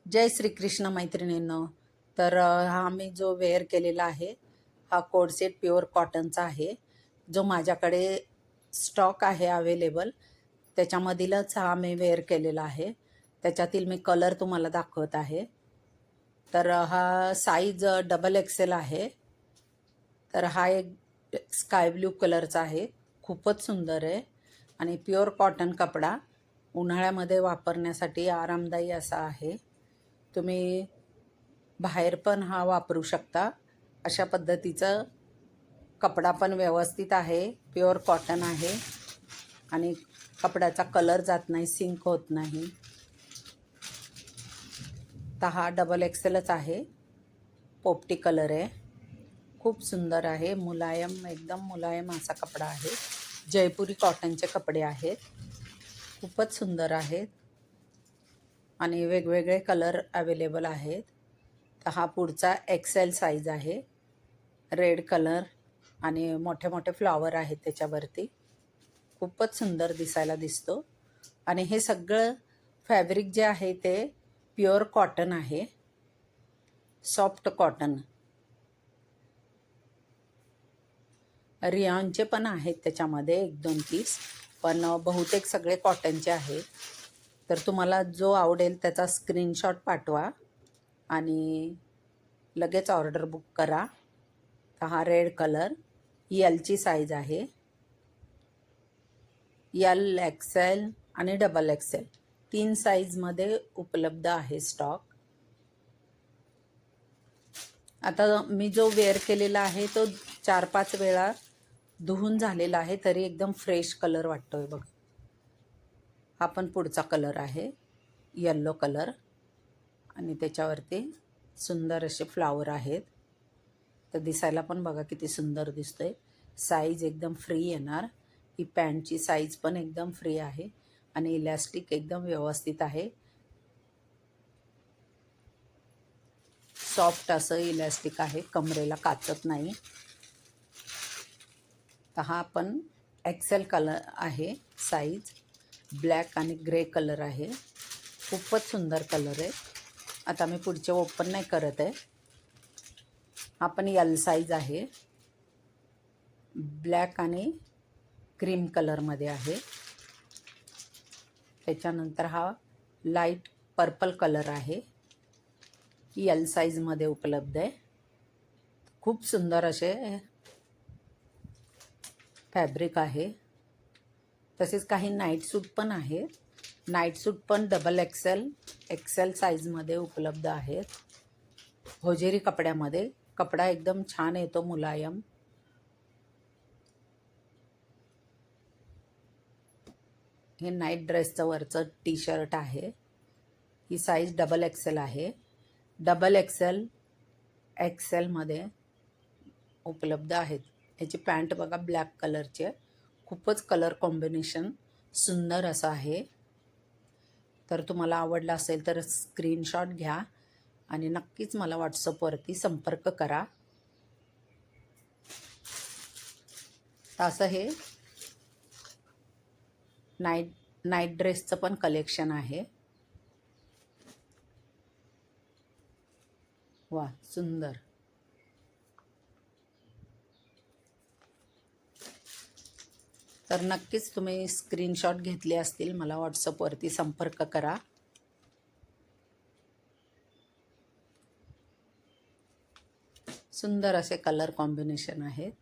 जय श्री कृष्ण मैत्रिणींनो. तर हा मी जो वेअर केलेला आहे हा कोड सेट प्युअर कॉटनचा आहे, जो माझ्याकडे स्टॉक आहे अवेलेबल. त्याच्यामधीलच हा मी वेअर केलेला आहे. त्याच्यातील मी कलर तुम्हाला दाखवत आहे. तर हा साईज डबल एक्सेल आहे. तर हा एक स्काय ब्ल्यू कलरचा आहे, खूपच सुंदर आहे आणि प्युअर कॉटन कपडा उन्हाळ्यामध्ये वापरण्यासाठी आरामदायी असा आहे. तुम्ही बाहेर पण हा वापरू शकता. अशा पद्धतीचं कपडा पण व्यवस्थित आहे, प्युअर कॉटन आहे आणि कपड्याचा कलर जात नाही, सिंक होत नाही. तर हा डबल एक्सेलच आहे, पोपटी कलर आहे, खूप सुंदर आहे, मुलायम, एकदम मुलायम असा कपडा आहे. जयपुरी कॉटनचे कपडे आहेत, खूपच सुंदर आहेत आणि वेगवेगळे कलर अवेलेबल आहेत. तर हा पुढचा एक्सेल साईज आहे, रेड कलर आणि मोठे मोठे फ्लॉवर आहेत त्याच्यावरती. खूपच सुंदर दिसायला दिसतो आणि हे सगळं फॅब्रिक जे आहे ते प्युअर कॉटन आहे, सॉफ्ट कॉटन. रियॉनचे पण आहेत त्याच्यामध्ये 1-2 पीस, पण बहुतेक सगळे कॉटनचे आहेत. तर तुम्हाला जो आवडेल त्याचा स्क्रीनशॉट पाठवा आणि लगेच ऑर्डर बुक करा. तर हा रेड कलर, एलची साईज आहे, एल, एक्सेल आणि डबल एक्सेल 3 साईजमध्ये उपलब्ध आहे स्टॉक. आता मी जो वेअर केलेला आहे तो 4-5 वेळा धुवून झालेला आहे, तरी एकदम फ्रेश कलर वाटतोय बघ. हा पण पुढचा कलर आहे, येल्लो कलर आणि त्याच्यावरती सुंदर असे फ्लावर आहेत. तर दिसायला पण बघा किती सुंदर दिसतंय. साईज एकदम फ्री येणार. ही पॅन्टची साईज पण एकदम फ्री आहे आणि इलॅस्टिक एकदम व्यवस्थित आहे. सॉफ्ट असं इलॅस्टिक आहे, कमरेला काचत नाही. तर हा पण एक्सेल कलर आहे, साईज ब्लॅक आणि ग्रे कलर आहे, खूपच सुंदर कलर आहे. आता मी पुढचे ओपन नाही करत आहे. हा पण एल साईज आहे, ब्लॅक आणि क्रीम कलरमध्ये आहे. त्याच्यानंतर हा लाईट पर्पल कलर आहे, एल साईजमध्ये उपलब्ध आहे. खूप सुंदर असे फॅब्रिक आहे. तसेच काही नाईट सूट पण आहे. नाईट सूट पण डबल एक्सेल, एक्सेल साईजमध्ये उपलब्ध आहेत. होजेरी कपड्यामध्ये कपडा एकदम छान येतो, मुलायम. हे नाईट ड्रेसचं वरचं टी शर्ट आहे. ही साईज डबल एक्सेल आहे. डबल एक्सेल, एक्सेलमध्ये उपलब्ध आहेत. ह्याची पॅन्ट बघा, ब्लॅक कलरची आहे, खूपच कलर कॉम्बिनेशन सुंदर असं आहे. तर तुम्हाला आवडलं असेल तर स्क्रीनशॉट घ्या आणि नक्कीच मला व्हॉट्सअपवरती संपर्क करा. असं हे नाईट ड्रेसचं पण कलेक्शन आहे. वा, सुंदर. तर नक्कीच तुम्ही स्क्रीनशॉट घेतले असतील, मला व्हॉट्सअपवरती संपर्क करा. सुंदर असे कलर कॉम्बिनेशन आहेत.